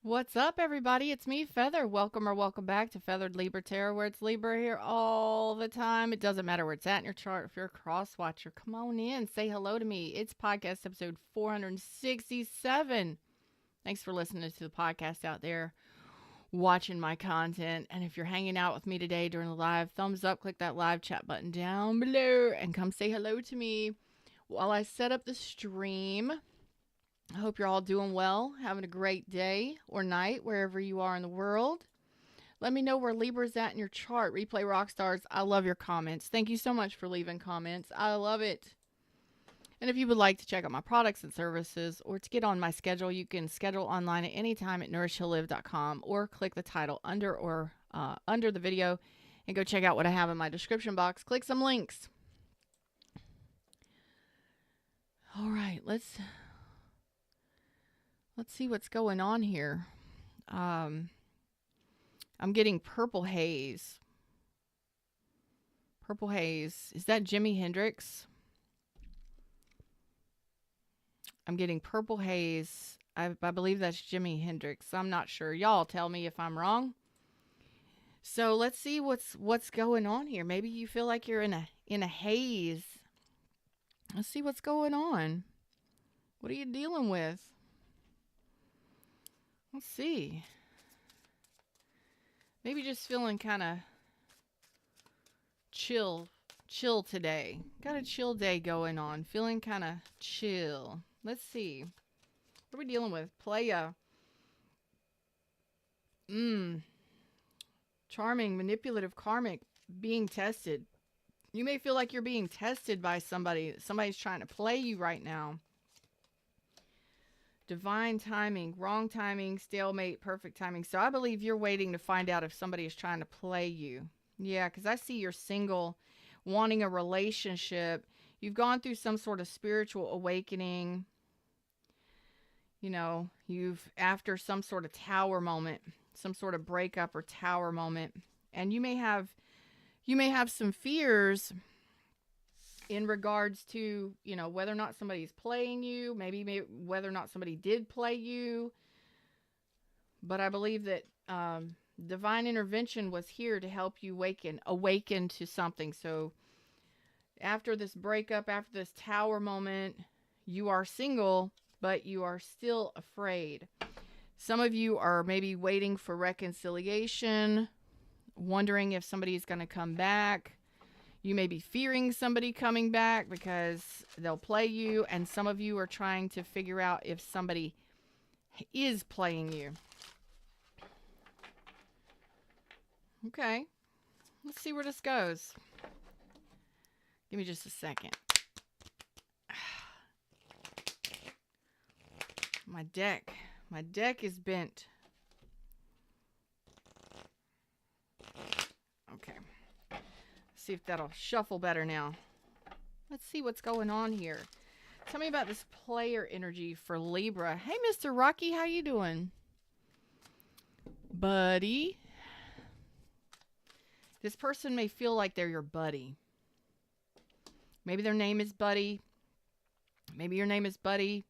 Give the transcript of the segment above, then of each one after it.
What's up, everybody? It's me, Feather. Welcome or welcome back to Feathered Libra Tarot, where it's Libra here all the time. It doesn't matter where it's at in your chart. If you're a cross watcher, come on in, say hello to me. It's podcast episode 467. Thanks for listening to the podcast out there, watching my content. And if you're hanging out with me today during the live, thumbs up, click that live chat button down below, and come say hello to me while I set up the stream. I hope you're all doing well, having a great day or night, wherever you are in the world. Let me know where Libra's at in your chart. Replay Rockstars, I love your comments. Thank you so much for leaving comments. I love it. And if you would like to check out my products and services or to get on my schedule, you can schedule online at any time at nourishheallive.com or click the title under the video and go check out what I have in my description box. Click some links. All right, let's see what's going on here. I'm getting purple haze. Purple haze. Is that Jimi Hendrix? I'm getting purple haze. I believe that's Jimi Hendrix. I'm not sure. Y'all tell me if I'm wrong. So let's see what's going on here. Maybe you feel like you're in a haze. Let's see what's going on. What are you dealing with? Let's see. Maybe just feeling kind of chill today. Got a chill day going on. Feeling kind of chill. Let's see. What are we dealing with? Playa. Charming, manipulative, karmic, being tested. You may feel like you're being tested by somebody. Somebody's trying to play you right now. Divine timing, wrong timing, stalemate, perfect timing. So I believe you're waiting to find out if somebody is trying to play you. Yeah, because I see you're single, wanting a relationship. You've gone through some sort of spiritual awakening. You know, after some sort of tower moment, some sort of breakup or tower moment. And you may have some fears in regards to, whether or not somebody's playing you, maybe whether or not somebody did play you. But I believe that divine intervention was here to help you awaken to something. So after this breakup, after this tower moment, you are single, but you are still afraid. Some of you are maybe waiting for reconciliation, wondering if somebody's going to come back. You may be fearing somebody coming back because they'll play you. And some of you are trying to figure out if somebody is playing you. Okay. Let's see where this goes. Give me just a second. My deck is bent. Okay. See if that'll shuffle better now. Let's see what's going on here. Tell me about this player energy for Libra. Hey, Mr. Rocky, how you doing? Buddy. This person may feel like they're your buddy. Maybe their name is Buddy. Maybe your name is Buddy.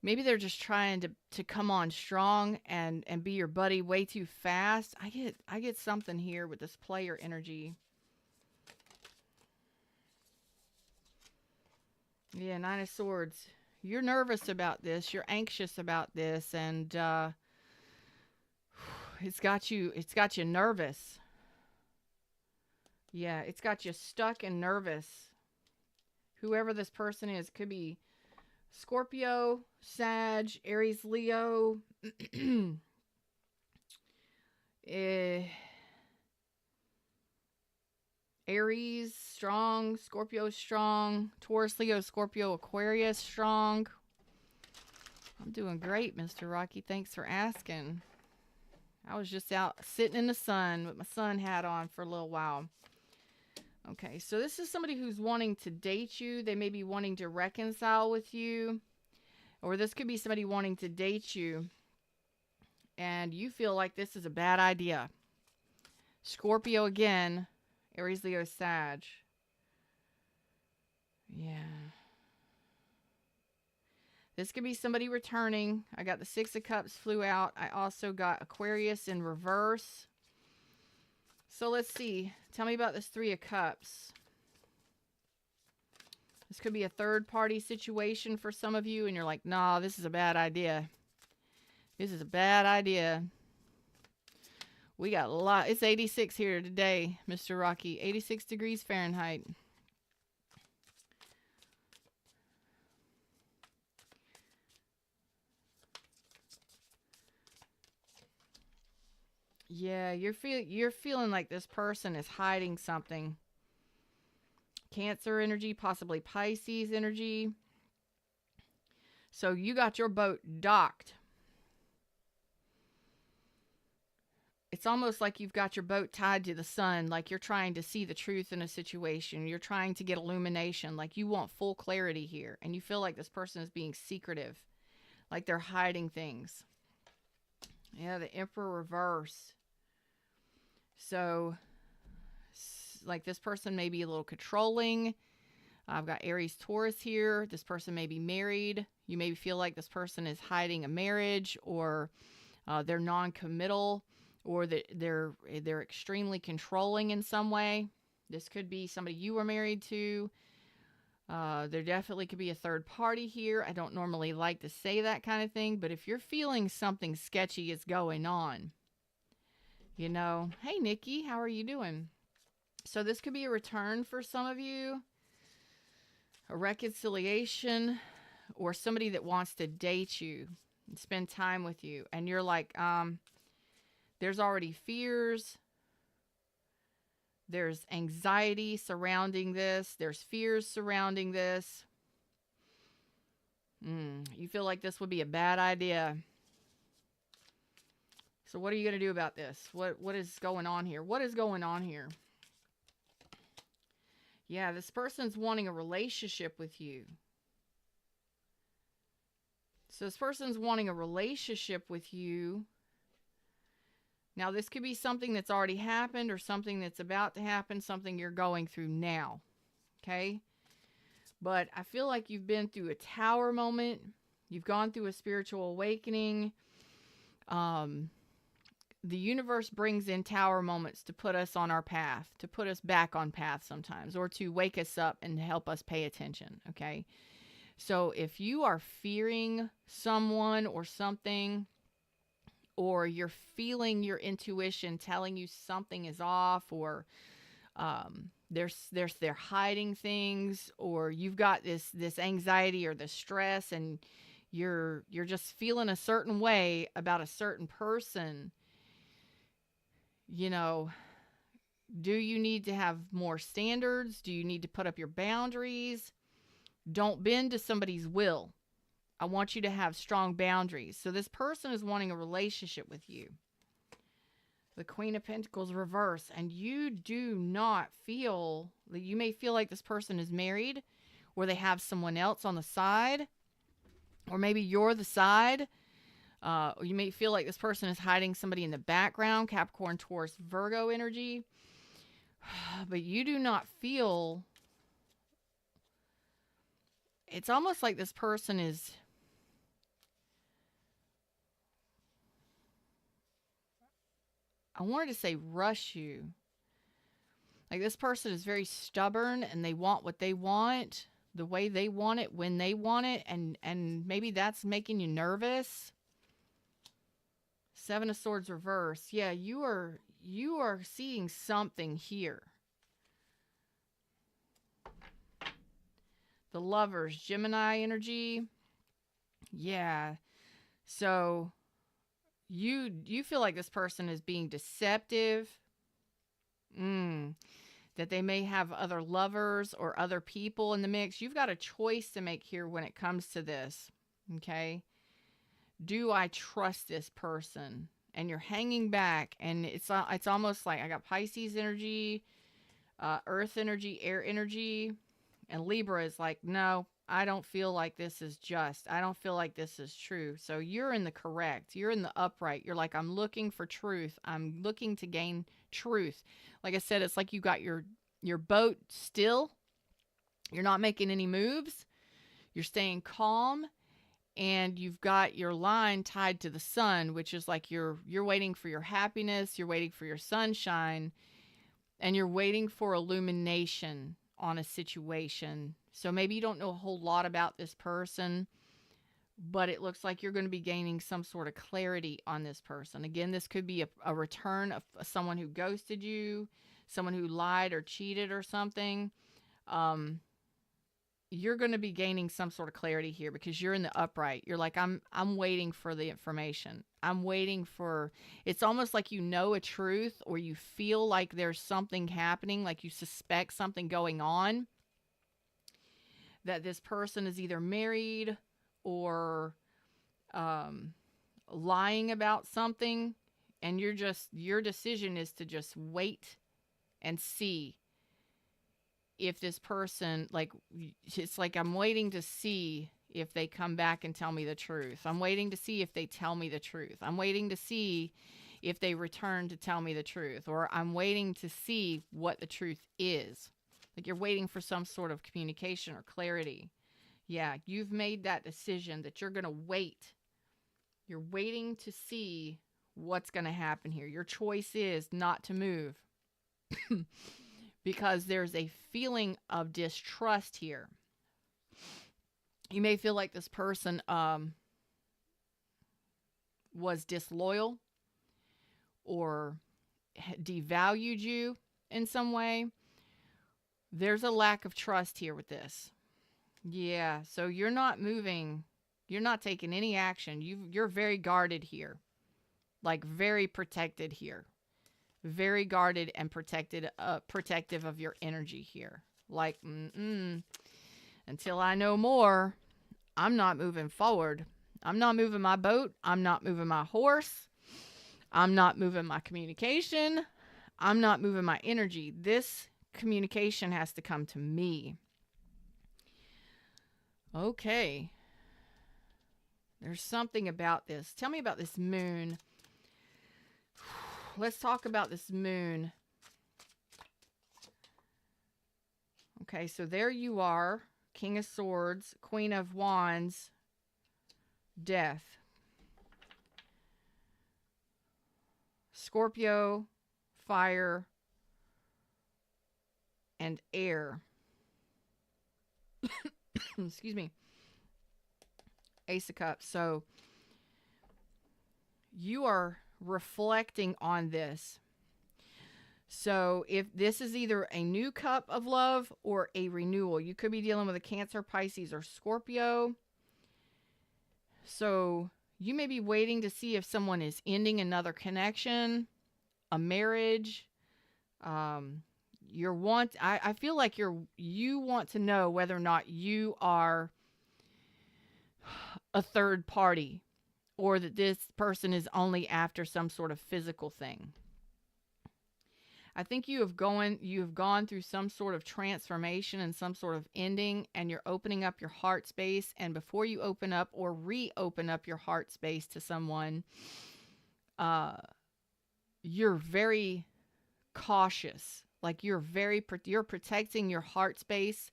Maybe they're just trying to come on strong and be your buddy way too fast. I get something here with this player energy. Yeah, Nine of Swords. You're nervous about this. You're anxious about this, and it's got you nervous. Yeah, it's got you stuck and nervous. Whoever this person is, could be Scorpio, Sag, Aries, Leo. Aries, strong. Scorpio, strong. Taurus, Leo, Scorpio, Aquarius, strong. I'm doing great, Mr. Rocky. Thanks for asking. I was just out sitting in the sun with my sun hat on for a little while. Okay, so this is somebody who's wanting to date you. They may be wanting to reconcile with you. Or this could be somebody wanting to date you. And you feel like this is a bad idea. Scorpio again. Aries, Leo, Sag. Yeah. This could be somebody returning. I got the Six of Cups flew out. I also got Aquarius in reverse. So let's see. Tell me about this Three of Cups. This could be a third-party situation for some of you, and you're like, nah, this is a bad idea. This is a bad idea. We got a lot. It's 86 here today, Mr. Rocky. 86 degrees Fahrenheit. Yeah, you're feeling like this person is hiding something. Cancer energy, possibly Pisces energy. So you got your boat docked. It's almost like you've got your boat tied to the sun, like you're trying to see the truth in a situation. You're trying to get illumination, like you want full clarity here. And you feel like this person is being secretive, like they're hiding things. Yeah, the Emperor reverse. So, like this person may be a little controlling. I've got Aries Taurus here. This person may be married. You may feel like this person is hiding a marriage, or they're non-committal, or they're extremely controlling in some way. This could be somebody you were married to. There definitely could be a third party here. I don't normally like to say that kind of thing, but if you're feeling something sketchy is going on, you know, hey, Nikki, how are you doing? So this could be a return for some of you, a reconciliation, or somebody that wants to date you and spend time with you. And you're like, there's already fears. There's anxiety surrounding this. There's fears surrounding this. You feel like this would be a bad idea. So what are you going to do about this? What is going on here? What is going on here? Yeah, this person's wanting a relationship with you. So this person's wanting a relationship with you. Now, this could be something that's already happened or something that's about to happen, something you're going through now. Okay? But I feel like you've been through a tower moment. You've gone through a spiritual awakening. The universe brings in tower moments to put us on our path, to put us back on path sometimes, or to wake us up and help us pay attention, okay? So if you are fearing someone or something, or you're feeling your intuition telling you something is off, or they're hiding things, or you've got this anxiety or this stress, and you're just feeling a certain way about a certain person, you know, do you need to have more standards? Do you need to put up your boundaries? Don't bend to somebody's will. I want you to have strong boundaries. So this person is wanting a relationship with you. The Queen of Pentacles reverse. And you do not feel, you may feel like this person is married, or they have someone else on the side, or maybe you're the side. Or you may feel like this person is hiding somebody in the background, Capricorn, Taurus, Virgo energy. But you do not feel, it's almost like this person is, I wanted to say rush you. Like this person is very stubborn and they want what they want, the way they want it, when they want it. And maybe that's making you nervous. Seven of Swords reverse. Yeah, you are seeing something here. The Lovers, Gemini energy. Yeah. So you feel like this person is being deceptive. That they may have other lovers or other people in the mix. You've got a choice to make here when it comes to this. Okay? Do I trust this person? And you're hanging back, and it's almost like I got Pisces energy, Earth energy, air energy, and Libra is like, no, I don't feel like this is just. I don't feel like this is true. So you're in the correct. You're in the upright. You're like, I'm looking for truth. I'm looking to gain truth. Like I said, it's like you got your boat still. You're not making any moves. You're staying calm. and you've got your line tied to the sun, which is like you're waiting for your happiness, you're waiting for your sunshine, and you're waiting for illumination on a situation. So maybe you don't know a whole lot about this person, but it looks like you're going to be gaining some sort of clarity on this person. Again, this could be a return of someone who ghosted you, someone who lied or cheated or something. You're going to be gaining some sort of clarity here because you're in the upright. You're like, I'm waiting for the information. I'm waiting for, it's almost like you know a truth, or you feel like there's something happening, like you suspect something going on, that this person is either married or lying about something, and your decision is to just wait and see if this person, like, it's like, I'm waiting to see if they come back and tell me the truth. I'm waiting to see if they tell me the truth. I'm waiting to see if they return to tell me the truth, or I'm waiting to see what the truth is. Like, you're waiting for some sort of communication or clarity. Yeah, you've made that decision that you're going to wait. You're waiting to see what's going to happen here. Your choice is not to move because there's a feeling of distrust here. You may feel like this person was disloyal or devalued you in some way. There's a lack of trust here with this. Yeah, so you're not moving. You're not taking any action. You're very guarded here. Like, very protected here. Very guarded and protective of your energy here. Like, until I know more, I'm not moving forward. I'm not moving my boat. I'm not moving my horse. I'm not moving my communication. I'm not moving my energy. This communication has to come to me. Okay. There's something about this. Tell me about this moon. Let's talk about this moon. Okay, so there you are. King of Swords, Queen of Wands, Death. Scorpio, fire, and air. Excuse me. Ace of Cups. So you are reflecting on this. So if this is either a new cup of love or a renewal, you could be dealing with a Cancer, Pisces, or Scorpio. So you may be waiting to see if someone is ending another connection, a marriage. I feel like you want to know whether or not you are a third party, or that this person is only after some sort of physical thing. I think you've gone through some sort of transformation and some sort of ending, and you're opening up your heart space. And before you open up or reopen up your heart space to someone, you're very cautious. Like, you're protecting your heart space,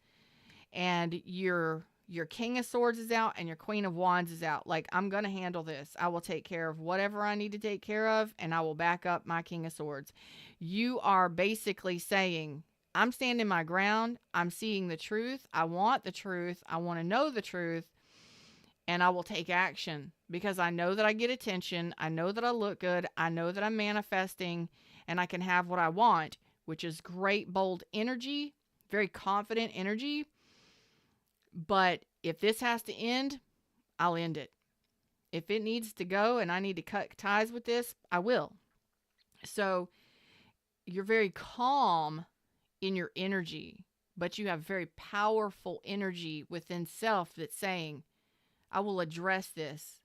and your King of Swords is out and your Queen of Wands is out. Like, I'm going to handle this. I will take care of whatever I need to take care of, and I will back up my King of Swords. You are basically saying, I'm standing my ground. I'm seeing the truth. I want the truth. I want to know the truth, and I will take action because I know that I get attention. I know that I look good. I know that I'm manifesting, and I can have what I want, which is great, bold energy, very confident energy. But if this has to end, I'll end it. If it needs to go and I need to cut ties with this, I will. So you're very calm in your energy, but you have very powerful energy within self that's saying, I will address this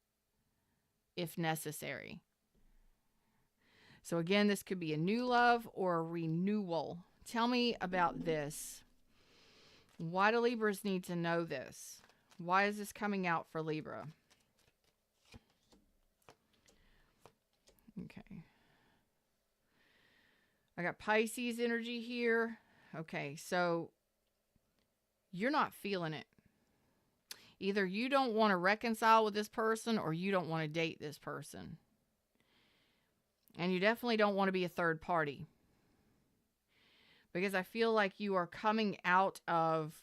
if necessary. So again, this could be a new love or a renewal. Tell me about this. Why do Libras need to know this? Why is this coming out for Libra? Okay. I got Pisces energy here. Okay, so you're not feeling it. Either you don't want to reconcile with this person or you don't want to date this person. And you definitely don't want to be a third party. Because I feel like you are coming out of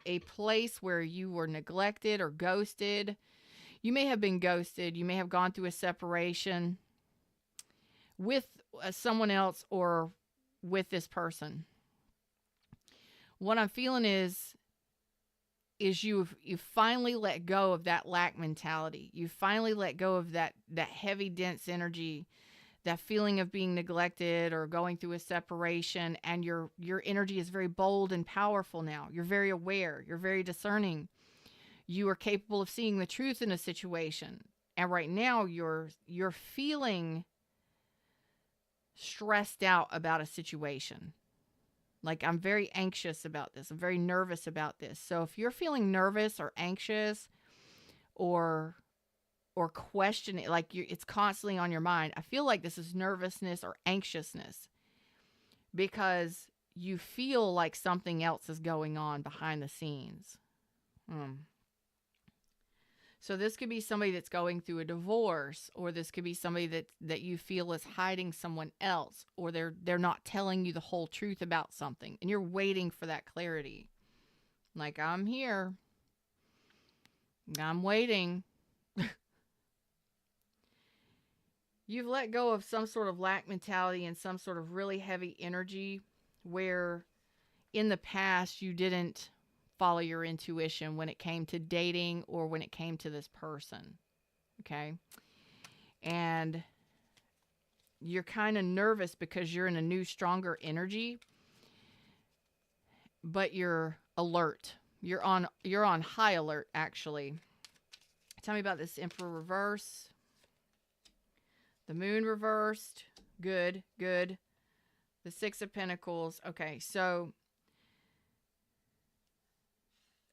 a place where you were neglected or ghosted. You may have been ghosted. You may have gone through a separation with someone else or with this person. What I'm feeling is you've finally let go of that lack mentality. You finally let go of that heavy, dense energy, that feeling of being neglected or going through a separation, and your energy is very bold and powerful now. You're very aware. You're very discerning. You are capable of seeing the truth in a situation. And right now you're feeling stressed out about a situation. Like, I'm very anxious about this. I'm very nervous about this. So if you're feeling nervous or anxious or questioning, like it's constantly on your mind, I feel like this is nervousness or anxiousness because you feel like something else is going on behind the scenes. So this could be somebody that's going through a divorce, or this could be somebody that you feel is hiding someone else, or they're not telling you the whole truth about something, and you're waiting for that clarity. Like, I'm here. I'm waiting. You've let go of some sort of lack mentality and some sort of really heavy energy where in the past you didn't follow your intuition when it came to dating or when it came to this person. Okay? And you're kind of nervous because you're in a new, stronger energy, but you're alert. You're on high alert, actually. Tell me about this Emperor reverse. The Moon reversed. Good, good. The Six of Pentacles. Okay, so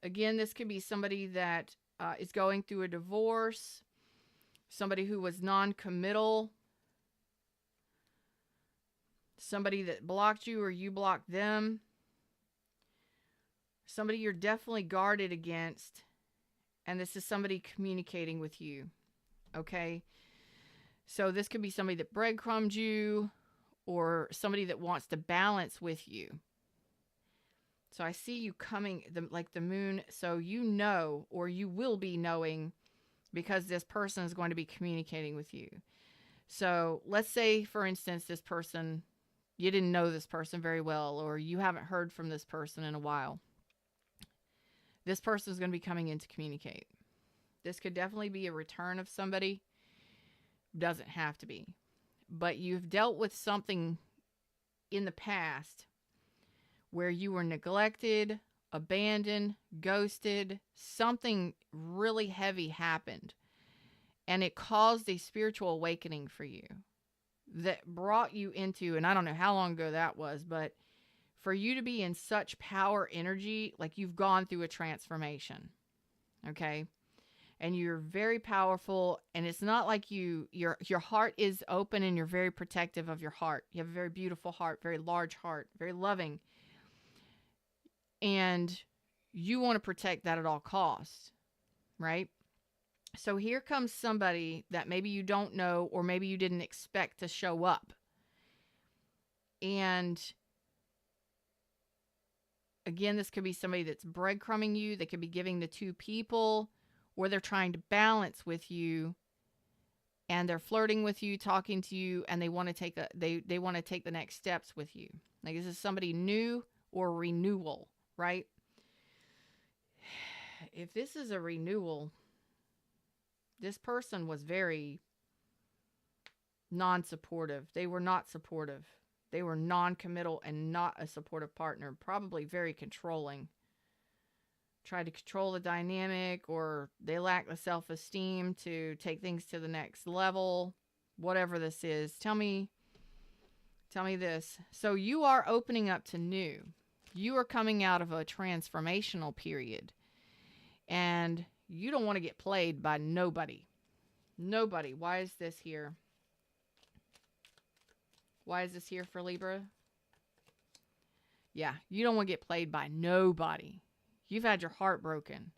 again, this could be somebody that is going through a divorce, somebody who was non-committal, somebody that blocked you or you blocked them, somebody you're definitely guarded against, and this is somebody communicating with you, okay? So this could be somebody that breadcrumbed you or somebody that wants to balance with you. So I see you coming, like the Moon, so you know, or you will be knowing, because this person is going to be communicating with you. So let's say, for instance, this person, you didn't know this person very well, or you haven't heard from this person in a while. This person is going to be coming in to communicate. This could definitely be a return of somebody. Doesn't have to be. But you've dealt with something in the past where you were neglected, abandoned, ghosted. Something really heavy happened. And it caused a spiritual awakening for you that brought you into, and I don't know how long ago that was, but for you to be in such power energy, like you've gone through a transformation. Okay? And you're very powerful, and it's not like your heart is open, and you're very protective of your heart. You have a very beautiful heart, very large heart, very loving. And you want to protect that at all costs, right? So here comes somebody that maybe you don't know, or maybe you didn't expect to show up. And again, this could be somebody that's breadcrumbing you. They could be giving the two people, or they're trying to balance with you, and they're flirting with you, talking to you, and they want to take they want to take the next steps with you. Like, this is somebody new or renewal, right? If this is a renewal, this person was very non-supportive. They were not supportive. They were non-committal and not a supportive partner. Probably very controlling. Tried to control the dynamic, or they lack the self-esteem to take things to the next level. Whatever this is. Tell me this. So you are opening up to new. You are coming out of a transformational period. And you don't want to get played by nobody. Nobody. Why is this here? Why is this here for Libra? Yeah, you don't want to get played by nobody. You've had your heart broken.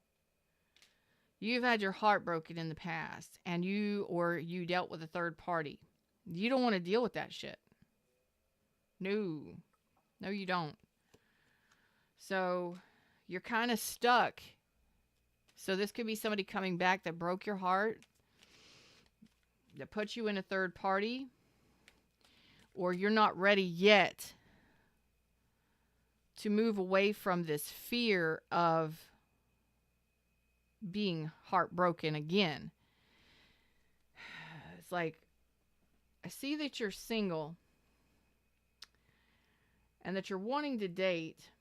You've had your heart broken in the past, and you dealt with a third party. You don't want to deal with that shit. No. No, you don't. So you're kind of stuck. So this could be somebody coming back that broke your heart, that put you in a third party, or you're not ready yet to move away from this fear of being heartbroken again. It's like, I see that you're single and that you're wanting to date.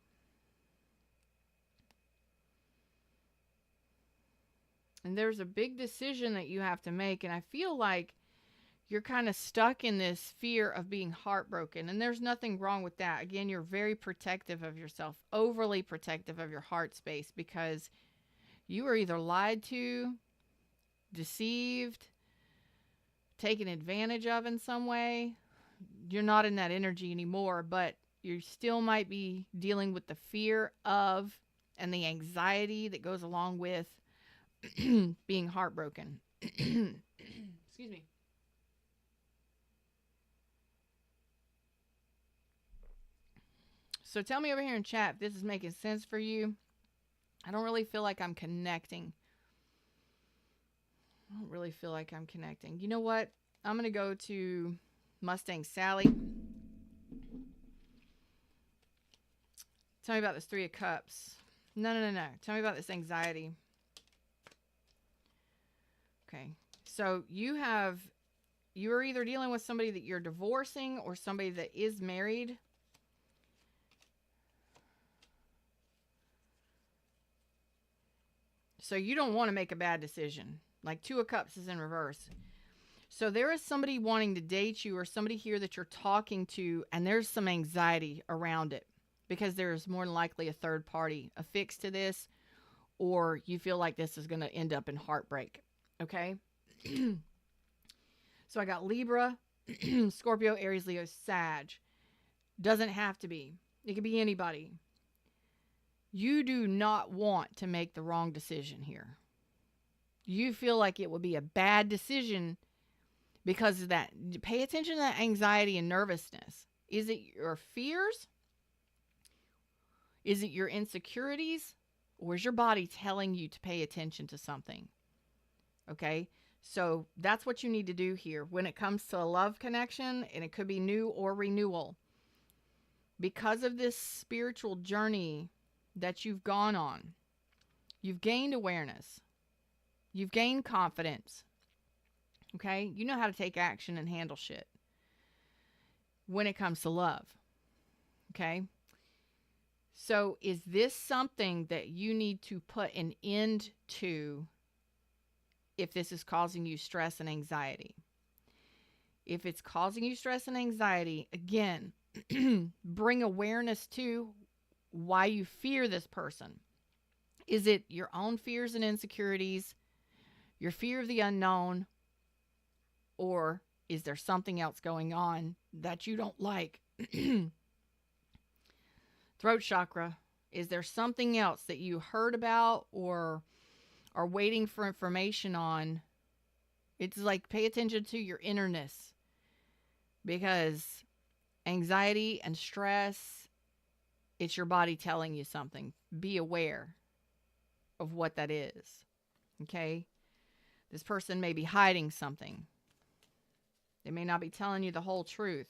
And there's a big decision that you have to make. And I feel like you're kind of stuck in this fear of being heartbroken. And there's nothing wrong with that. Again, you're very protective of yourself, overly protective of your heart space, because you were either lied to, deceived, taken advantage of in some way. You're not in that energy anymore, but you still might be dealing with the fear of and the anxiety that goes along with being heartbroken. Excuse me. So tell me over here in chat if this is making sense for you. I don't really feel like I'm connecting. I don't really feel like I'm connecting. You know what? I'm going to go to Mustang Sally. Tell me about this Three of Cups. No. Tell me about this anxiety. Okay. So you're either dealing with somebody that you're divorcing or somebody that is married. So you don't want to make a bad decision. Like Two of Cups is in reverse. So there is somebody wanting to date you, or somebody here that you're talking to, and there's some anxiety around it because there's more than likely a third party affixed to this, or you feel like this is going to end up in heartbreak. Okay? So I got Libra, Scorpio, Aries, Leo, Sag. Doesn't have to be. It could be anybody. You do not want to make the wrong decision here. You feel like it would be a bad decision because of that. Pay attention to that anxiety and nervousness. Is it your fears? Is it your insecurities? Or is your body telling you to pay attention to something? Okay? So that's what you need to do here. When it comes to a love connection, and it could be new or renewal, because of this spiritual journey that you've gone on, you've gained awareness. You've gained confidence. Okay? You know how to take action and handle shit when it comes to love. Okay? So is this something that you need to put an end to if this is causing you stress and anxiety? If it's causing you stress and anxiety, again, bring awareness to why you fear this person. Is it your own fears and insecurities, your fear of the unknown, or is there something else going on that you don't like? Throat chakra. Is there something else that you heard about or are waiting for information on? It's like, pay attention to your innerness, because anxiety and stress, it's your body telling you something. Be aware of what that is. Okay? This person may be hiding something. They may not be telling you the whole truth.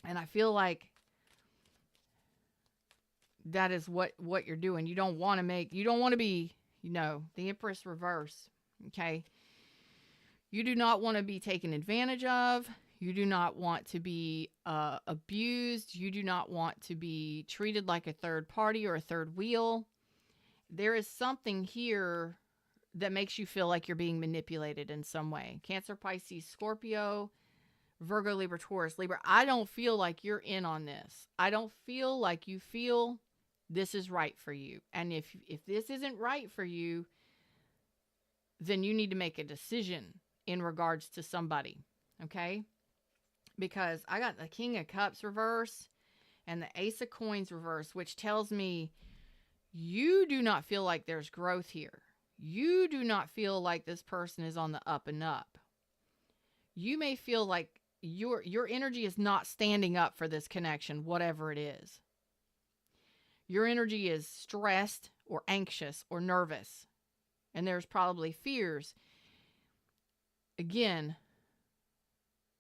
And I feel like that is what you're doing. You don't want to be, the Empress reverse. Okay? You do not want to be taken advantage of. You do not want to be abused. You do not want to be treated like a third party or a third wheel. There is something here that makes you feel like you're being manipulated in some way. Cancer, Pisces, Scorpio, Virgo, Libra, Taurus, Libra. I don't feel like you're in on this. I don't feel like you feel this is right for you. And if this isn't right for you, then you need to make a decision in regards to somebody. Okay? Because I got the King of Cups reverse and the Ace of Coins reverse, which tells me You do not feel like there's growth here. You do not feel like this person is on the up and up. You may feel like your energy is not standing up for this connection, whatever it is. Your energy is stressed or anxious or nervous. And there's probably fears. Again,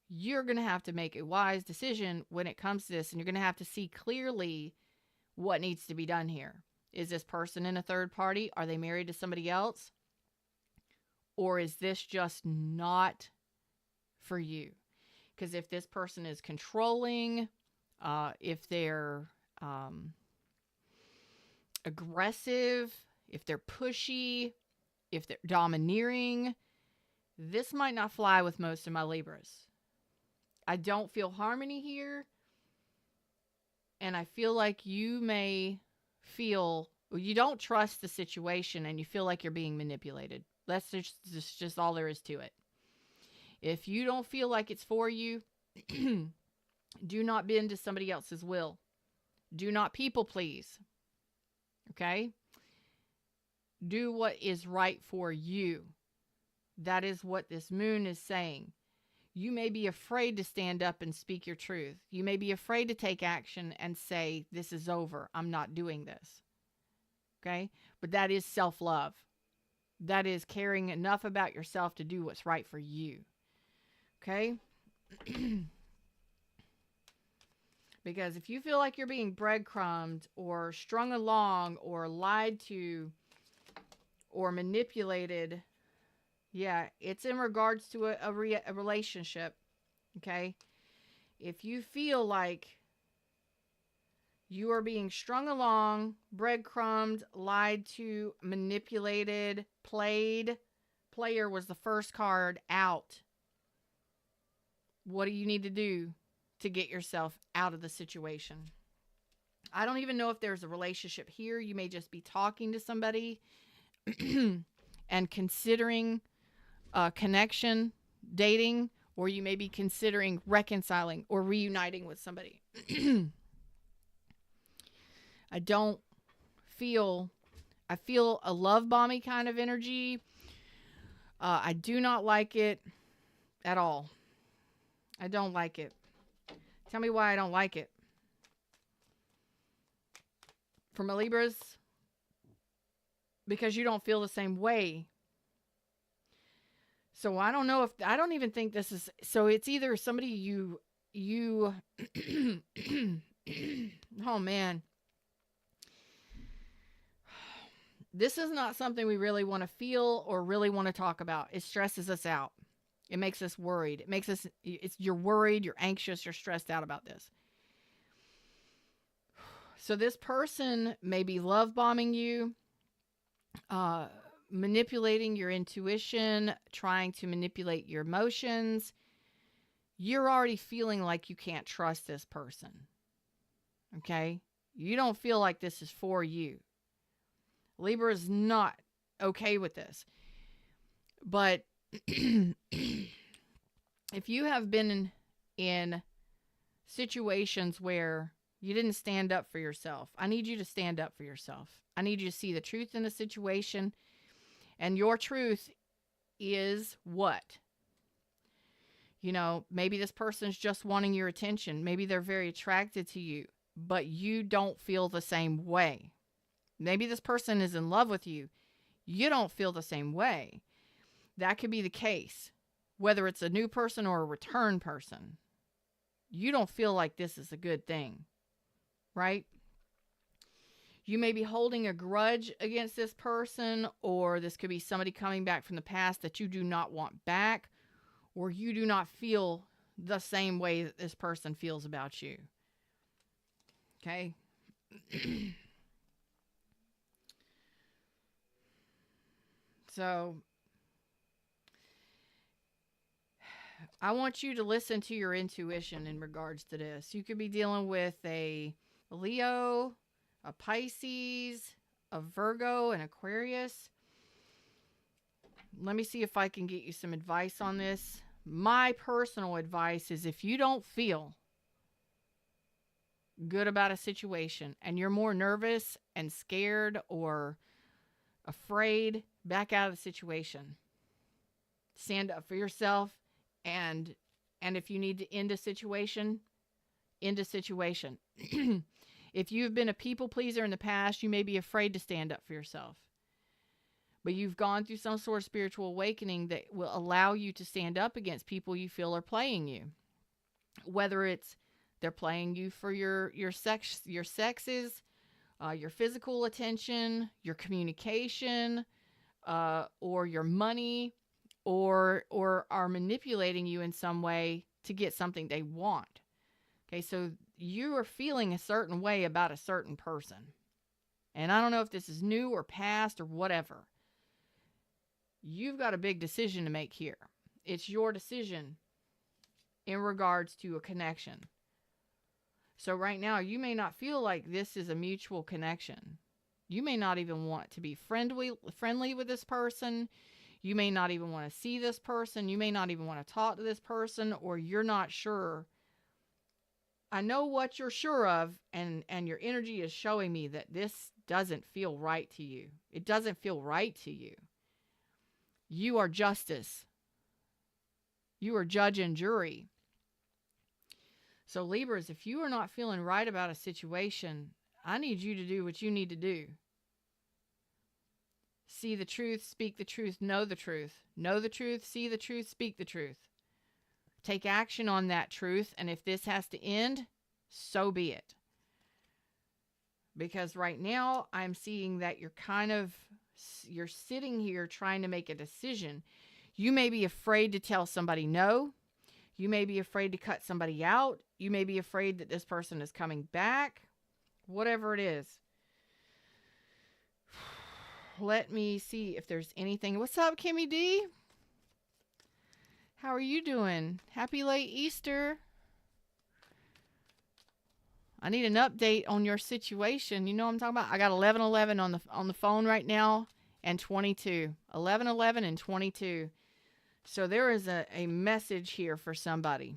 you're going to have to make a wise decision when it comes to this, and you're going to have to see clearly what needs to be done here. Is this person in a third party? Are they married to somebody else? Or is this just not for you? Because if this person is controlling, if they're aggressive, if they're pushy, if they're domineering, this might not fly with most of my Libras. I don't feel harmony here. And I feel like you may feel, you don't trust the situation and you feel like you're being manipulated. That's just all there is to it. If you don't feel like it's for you, do not bend to somebody else's will. Do not people please. Okay? Do what is right for you. That is what this moon is saying. You may be afraid to stand up and speak your truth. You may be afraid to take action and say, this is over. I'm not doing this. Okay? But that is self-love. That is caring enough about yourself to do what's right for you. Okay? Because if you feel like you're being breadcrumbed or strung along or lied to or manipulated, yeah, it's in regards to a relationship, okay? If you feel like you are being strung along, breadcrumbed, lied to, manipulated, played, player was the first card out. What do you need to do to get yourself out of the situation? I don't even know if there's a relationship here. You may just be talking to somebody and considering connection, dating, or you may be considering reconciling or reuniting with somebody. I feel a love bombing kind of energy. I do not like it at all. I don't like it. Tell me why I don't like it. For my Libras, because you don't feel the same way. So I don't even think this is, so it's either somebody you, oh man. This is not something we really want to feel or really want to talk about. It stresses us out. It makes us worried. You're worried, you're anxious, you're stressed out about this. So this person may be love bombing you, manipulating your intuition, trying to manipulate your emotions. You're already feeling like you can't trust this person. Okay? You don't feel like this is for you. Libra is not okay with this. But if you have been in situations where you didn't stand up for yourself, I need you to stand up for yourself. I need you to see the truth in the situation. And your truth is what? You know, maybe this person's just wanting your attention. Maybe they're very attracted to you, but you don't feel the same way. Maybe this person is in love with you. You don't feel the same way. That could be the case, whether it's a new person or a return person. You don't feel like this is a good thing, right? You may be holding a grudge against this person, or this could be somebody coming back from the past that you do not want back, or you do not feel the same way that this person feels about you. Okay? So, I want you to listen to your intuition in regards to this. You could be dealing with a Leo, a Pisces, a Virgo, an Aquarius. Let me see if I can get you some advice on this. My personal advice is if you don't feel good about a situation and you're more nervous and scared or afraid, back out of the situation. Stand up for yourself, and if you need to end a situation, end a situation. If you've been a people pleaser in the past, you may be afraid to stand up for yourself. But you've gone through some sort of spiritual awakening that will allow you to stand up against people you feel are playing you. Whether it's they're playing you for your sexes, your physical attention, your communication, or your money, or are manipulating you in some way to get something they want. Okay, so you are feeling a certain way about a certain person. And I don't know if this is new or past or whatever. You've got a big decision to make here. It's your decision in regards to a connection. So right now, you may not feel like this is a mutual connection. You may not even want to be friendly with this person. You may not even want to see this person. You may not even want to talk to this person, or you're not sure. I know what you're sure of, and your energy is showing me that this doesn't feel right to you. It doesn't feel right to you. You are justice. You are judge and jury. So Libras, if you are not feeling right about a situation, I need you to do what you need to do. See the truth, speak the truth, know the truth. Know the truth, see the truth, speak the truth. Take action on that truth, and if this has to end, so be it. Because right now, I'm seeing that you're sitting here trying to make a decision. You may be afraid to tell somebody no. You may be afraid to cut somebody out. You may be afraid that this person is coming back. Whatever it is. Let me see if there's anything. What's up, Kimmy D? How are you doing? Happy late Easter. I need an update on your situation. You know what I'm talking about? I got 1111 on the phone right now and 22. 1111 and 22. So there is a message here for somebody.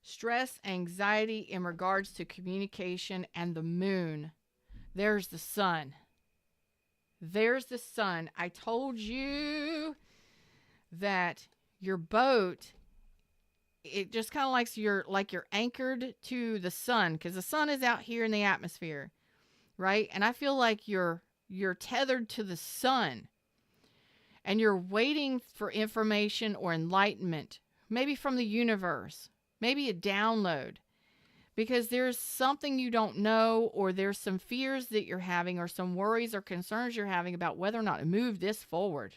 Stress, anxiety in regards to communication and the moon. There's the sun. There's the sun. I told you that your boat, it just kind of like you're anchored to the sun, because the sun is out here in the atmosphere, right? And I feel like you're tethered to the sun, and you're waiting for information or enlightenment, maybe from the universe, maybe a download, because there's something you don't know, or there's some fears that you're having, or some worries or concerns you're having about whether or not to move this forward.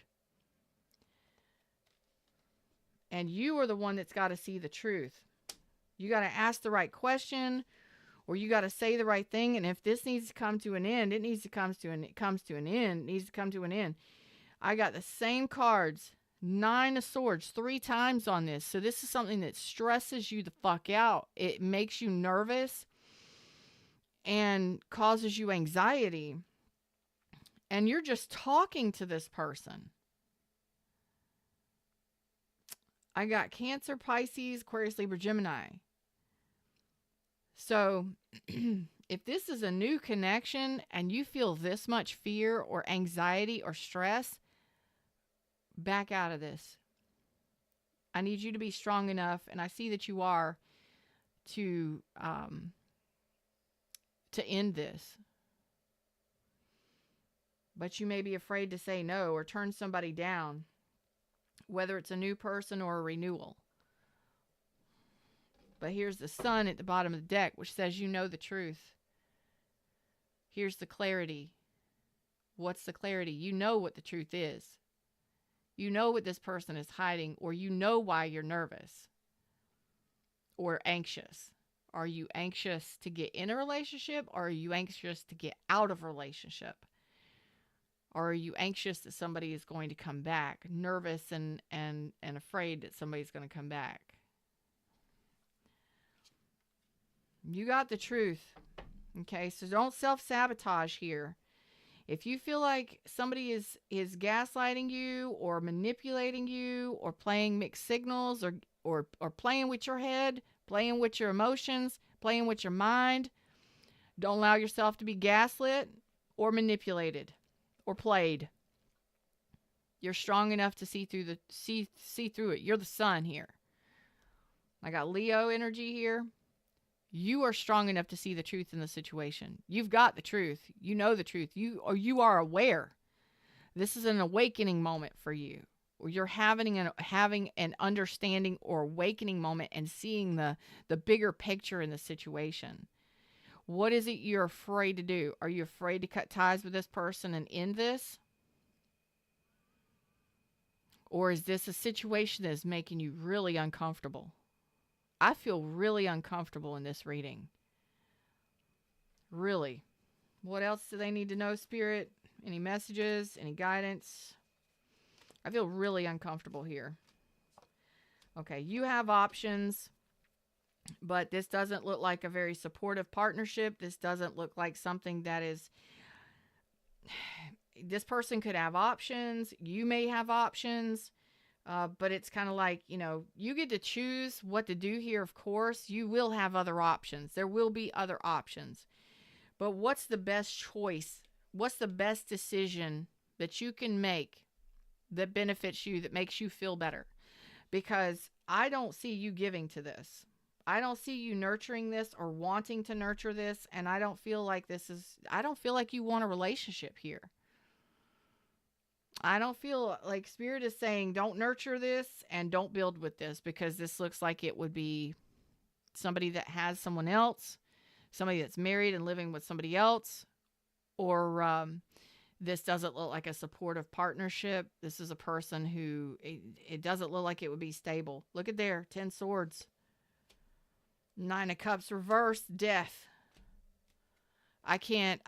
And you are the one that's got to see the truth. You got to ask the right question, or you got to say the right thing. And if this needs to come to an end, it needs to come to an end. It needs to come to an end. I got the same cards, 9 of Swords, 3 times on this. So this is something that stresses you the fuck out. It makes you nervous and causes you anxiety. And you're just talking to this person. I got Cancer, Pisces, Aquarius, Libra, Gemini. So if this is a new connection and you feel this much fear or anxiety or stress, back out of this. I need you to be strong enough, and I see that you are, to end this. But you may be afraid to say no or turn somebody down, whether it's a new person or a renewal. But here's the sun at the bottom of the deck, which says you know the truth. Here's the clarity. What's the clarity? You know what the truth is. You know what this person is hiding, or you know why you're nervous or anxious. Are you anxious to get in a relationship, or are you anxious to get out of a relationship? Or are you anxious that somebody is going to come back, nervous and afraid that somebody's going to come back? You got the truth. Okay, so don't self-sabotage here. If you feel like somebody is gaslighting you or manipulating you or playing mixed signals or playing with your head, playing with your emotions, playing with your mind, Don't allow yourself to be gaslit or manipulated or played. You're strong enough to see through it. You're the sun here. I got Leo energy here. You are strong enough to see the truth in the situation. You've got the truth. You know the truth. You are aware. This is an awakening moment for you. Or you're having an understanding or awakening moment and seeing the bigger picture in the situation. What is it you're afraid to do? Are you afraid to cut ties with this person and end this? Or is this a situation that is making you really uncomfortable? I feel really uncomfortable in this reading. Really. What else do they need to know, Spirit? Any messages? Any guidance? I feel really uncomfortable here. Okay, you have options, but this doesn't look like a very supportive partnership. This doesn't look like something that is... This person could have options. You may have options. But it's kind of like, you get to choose what to do here, of course. You will have other options. There will be other options. But what's the best choice? What's the best decision that you can make that benefits you, that makes you feel better? Because I don't see you giving to this. I don't see you nurturing this or wanting to nurture this. And I don't feel like you want a relationship here. I don't feel like Spirit is saying don't nurture this and don't build with this, because this looks like it would be somebody that has someone else, somebody that's married and living with somebody else, or this doesn't look like a supportive partnership. This is a person who, it doesn't look like it would be stable. Look at there, 10 swords, 9 of cups reversed, death. I can't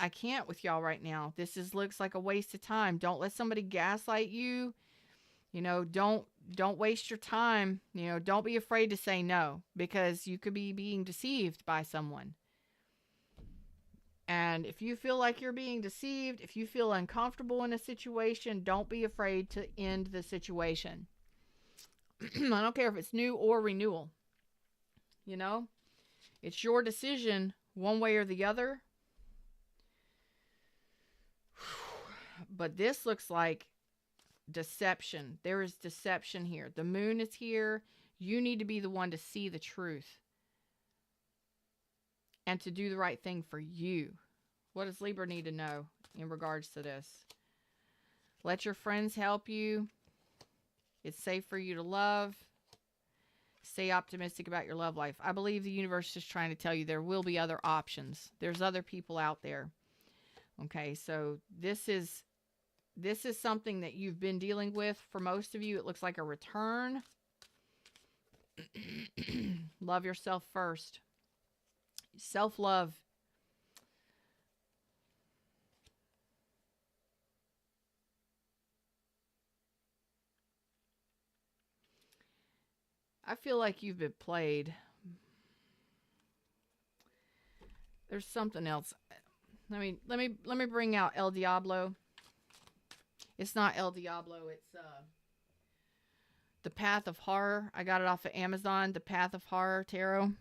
with y'all right now. This looks like a waste of time. Don't let somebody gaslight you. Don't waste your time. Don't be afraid to say no, because you could be being deceived by someone. And if you feel like you're being deceived, if you feel uncomfortable in a situation, don't be afraid to end the situation. I don't care if it's new or renewal. It's your decision one way or the other. But this looks like deception. There is deception here. The moon is here. You need to be the one to see the truth and to do the right thing for you. What does Libra need to know in regards to this? Let your friends help you. It's safe for you to love. Stay optimistic about your love life. I believe the universe is trying to tell you there will be other options. There's other people out there. Okay, so this is something that you've been dealing with. For most of you, it looks like a return. Love yourself first. Self-love. I feel like you've been played. There's something else. Let me bring out El Diablo. It's not El Diablo. It's The Path of Horror. I got it off of Amazon. The Path of Horror Tarot.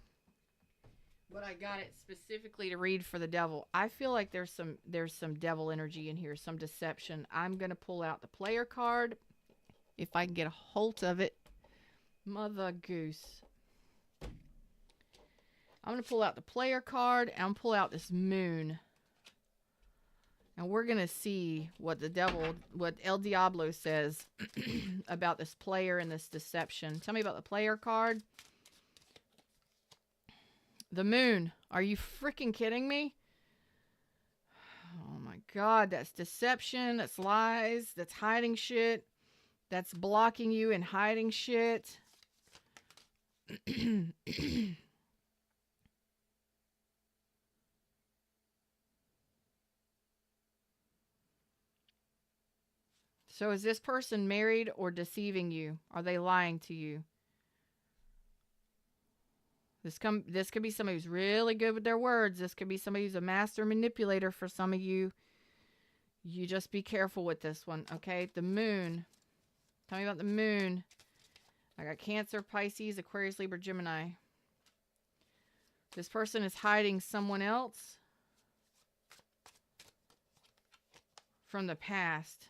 But I got it specifically to read for the devil. I feel like there's some devil energy in here, some deception. I'm gonna pull out the player card if I can get a hold of it. Mother goose. I'm gonna pull out the player card and I'm gonna pull out this moon. And we're going to see what what El Diablo says about this player and this deception. Tell me about the player card. The moon. Are you freaking kidding me? Oh my God. That's deception. That's lies. That's hiding shit. That's blocking you and hiding shit. So is this person married or deceiving you? Are they lying to you? This could be somebody who's really good with their words. This could be somebody who's a master manipulator for some of you. You just be careful with this one, okay? The moon. Tell me about the moon. I got Cancer, Pisces, Aquarius, Libra, Gemini. This person is hiding someone else. from the past.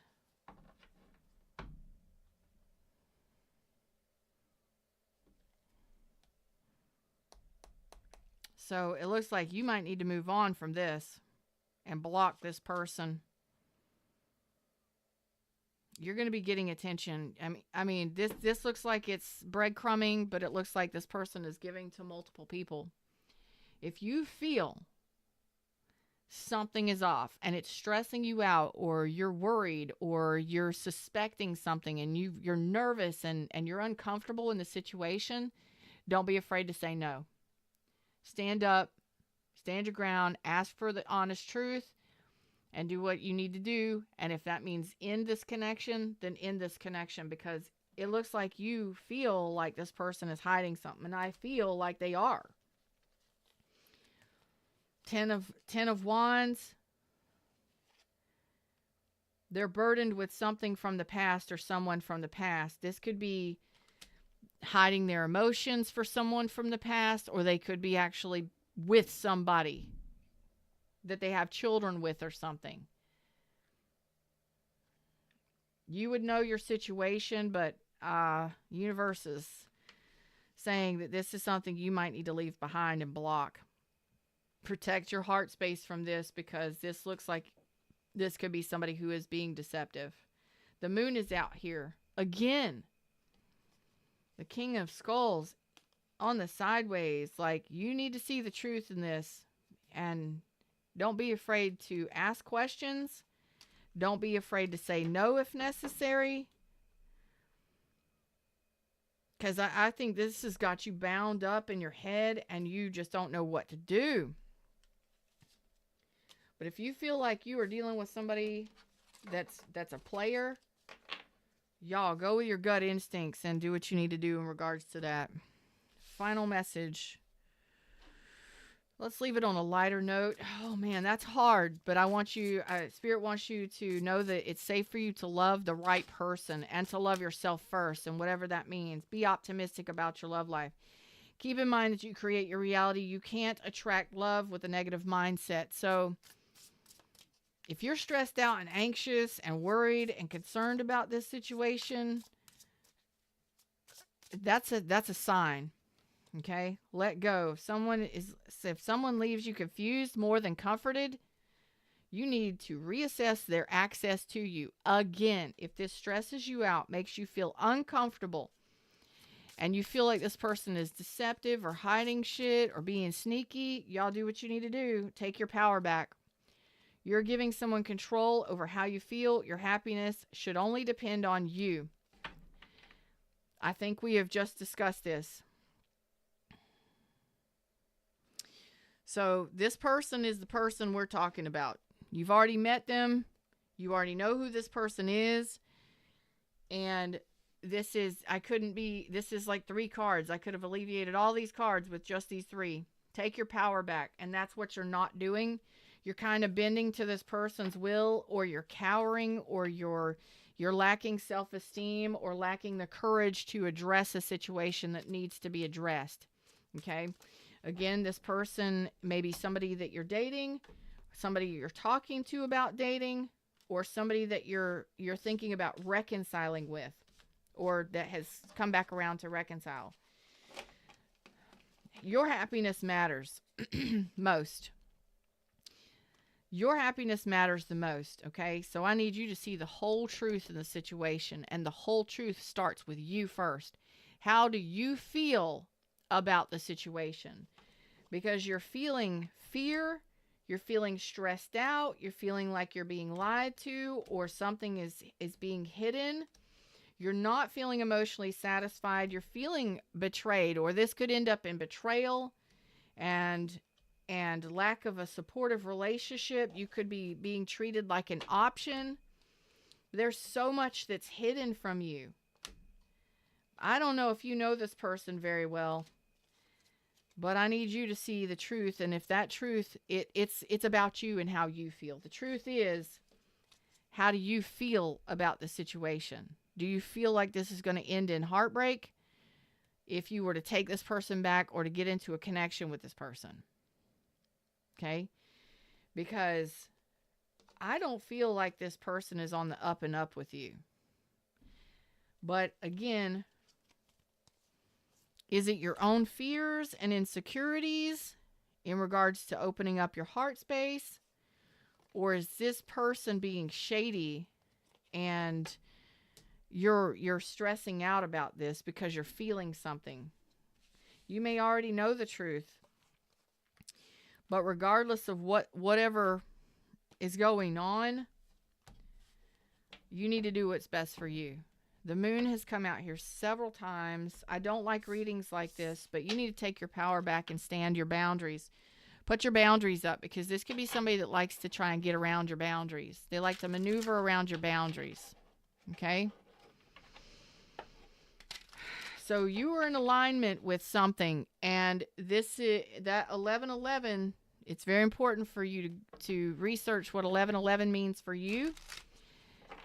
So it looks like you might need to move on from this and block this person. You're going to be getting attention. This looks like it's breadcrumbing, but it looks like this person is giving to multiple people. If you feel something is off and it's stressing you out, or you're worried, or you're suspecting something, and you're nervous and you're uncomfortable in the situation, don't be afraid to say no. Stand up, stand your ground, ask for the honest truth, and do what you need to do. And if that means end this connection, then end this connection, because it looks like you feel like this person is hiding something, and I feel like they are. Ten of Wands. They're burdened with something from the past or someone from the past. This could be hiding their emotions for someone from the past, or they could be actually with somebody that they have children with or something. You would know your situation, but universe is saying that this is something you might need to leave behind and block. Protect your heart space from this, because this looks like this could be somebody who is being deceptive. The moon is out here again. The King of Skulls on the sideways. Like, you need to see the truth in this, and don't be afraid to ask questions. Don't be afraid to say no if necessary, because I think this has got you bound up in your head and you just don't know what to do. But if you feel like you are dealing with somebody that's a player, y'all go with your gut instincts and do what you need to do in regards to that. Final message. Let's leave it on a lighter note. Oh man, that's hard, but I want you, Spirit wants you to know that it's safe for you to love the right person and to love yourself first, and whatever that means. Be optimistic about your love life. Keep in mind that you create your reality. You can't attract love with a negative mindset. So if you're stressed out and anxious and worried and concerned about this situation, that's a sign. Okay, let go. If someone leaves you confused more than comforted, you need to reassess their access to you. Again, if this stresses you out, makes you feel uncomfortable, and you feel like this person is deceptive or hiding shit or being sneaky, y'all do what you need to do. Take your power back. You're giving someone control over how you feel. Your happiness should only depend on you. I think we have just discussed this. So this person is the person we're talking about. You've already met them. You already know who this person is. And this is like 3 cards. I could have alleviated all these cards with just these 3. Take your power back. And that's what you're not doing. You're kind of bending to this person's will, or you're cowering, or you're lacking self-esteem, or lacking the courage to address a situation that needs to be addressed. Okay? Again, this person may be somebody that you're dating, somebody you're talking to about dating, or somebody that you're thinking about reconciling with, or that has come back around to reconcile. Your happiness matters most. Your happiness matters the most, okay? So I need you to see the whole truth in the situation, and the whole truth starts with you first. How do you feel about the situation? Because you're feeling fear, you're feeling stressed out, you're feeling like you're being lied to, or something is being hidden. You're not feeling emotionally satisfied, you're feeling betrayed, or this could end up in betrayal and lack of a supportive relationship. You could be being treated like an option. There's so much that's hidden from you. I don't know if you know this person very well, but I need you to see the truth. And if that truth, it's about you and how you feel. The truth is, how do you feel about the situation? Do you feel like this is going to end in heartbreak if you were to take this person back or to get into a connection with this person? Okay? Because I don't feel like this person is on the up and up with you. But again, is it your own fears and insecurities in regards to opening up your heart space? Or is this person being shady and you're stressing out about this because you're feeling something? You may already know the truth. But regardless of whatever is going on, you need to do what's best for you. The moon has come out here several times. I don't like readings like this, but you need to take your power back and stand your boundaries. Put your boundaries up, because this could be somebody that likes to try and get around your boundaries. They like to maneuver around your boundaries. Okay? So you are in alignment with something, and this is that 1111. It's very important for you to research what 1111 means for you,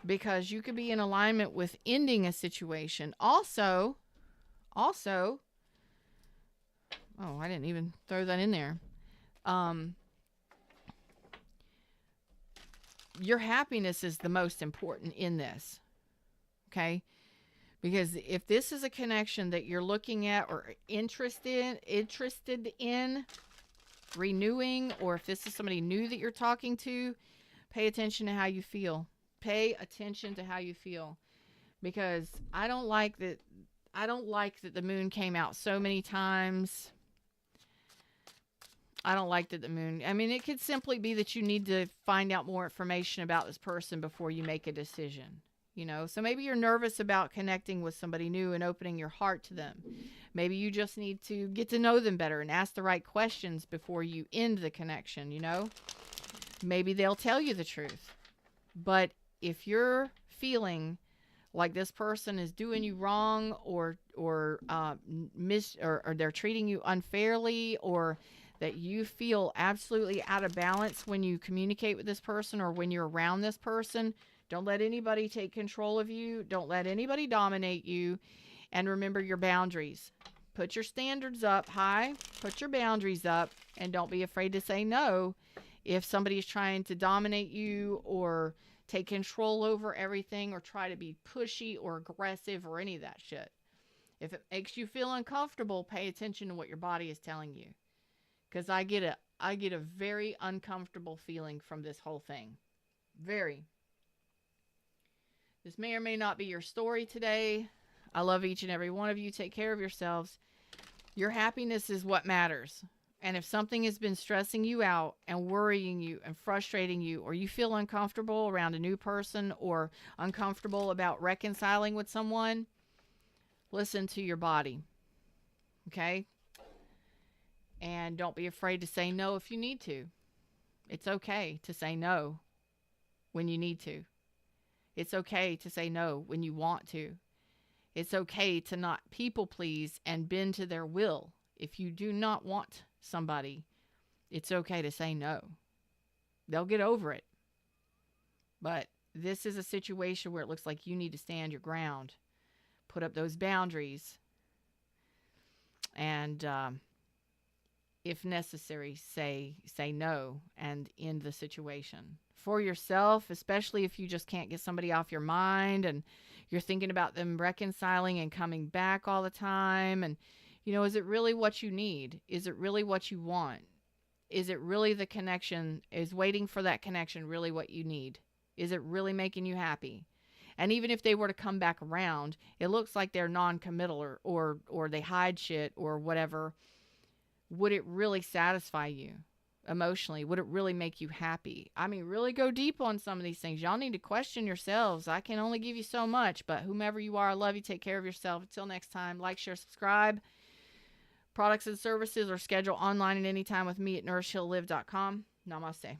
because you could be in alignment with ending a situation. Also, oh, I didn't even throw that in there. Your happiness is the most important in this. Okay? Because if this is a connection that you're looking at or interested in renewing, or if this is somebody new that you're talking to, pay attention to how you feel. Pay attention to how you feel. Because I don't like that the moon came out so many times. I don't like that the moon. I mean, it could simply be that you need to find out more information about this person before you make a decision. You know, so maybe you're nervous about connecting with somebody new and opening your heart to them. Maybe you just need to get to know them better and ask the right questions before you end the connection, you know? Maybe they'll tell you the truth. But if you're feeling like this person is doing you wrong, or they're treating you unfairly, or that you feel absolutely out of balance when you communicate with this person or when you're around this person, don't let anybody take control of you. Don't let anybody dominate you. And remember your boundaries. Put your standards up high. Put your boundaries up. And don't be afraid to say no if somebody is trying to dominate you or take control over everything or try to be pushy or aggressive or any of that shit. If it makes you feel uncomfortable, pay attention to what your body is telling you. Because I get a very uncomfortable feeling from this whole thing. Very. This may or may not be your story today. I love each and every one of you. Take care of yourselves. Your happiness is what matters. And if something has been stressing you out and worrying you and frustrating you, or you feel uncomfortable around a new person or uncomfortable about reconciling with someone, listen to your body. Okay? And don't be afraid to say no if you need to. It's okay to say no when you need to. It's okay to say no when you want to. It's okay to not people please and bend to their will. If you do not want somebody, it's okay to say no. They'll get over it. But this is a situation where it looks like you need to stand your ground. Put up those boundaries. And if necessary, say no and end the situation. For yourself, especially if you just can't get somebody off your mind and you're thinking about them reconciling and coming back all the time. And, you know, is it really what you need? Is it really what you want? Is it really the connection? Is waiting for that connection really what you need? Is it really making you happy? And even if they were to come back around, it looks like they're non-committal or they hide shit or whatever. Would it really satisfy you emotionally? Would it really make you happy? I mean, really go deep on some of these things. Y'all need to question yourselves. I can only give you so much, but whomever you are, I love you. Take care of yourself. Until next time, like, share, subscribe. Products and services are scheduled online at any time with me at nourishheallive.com. Namaste.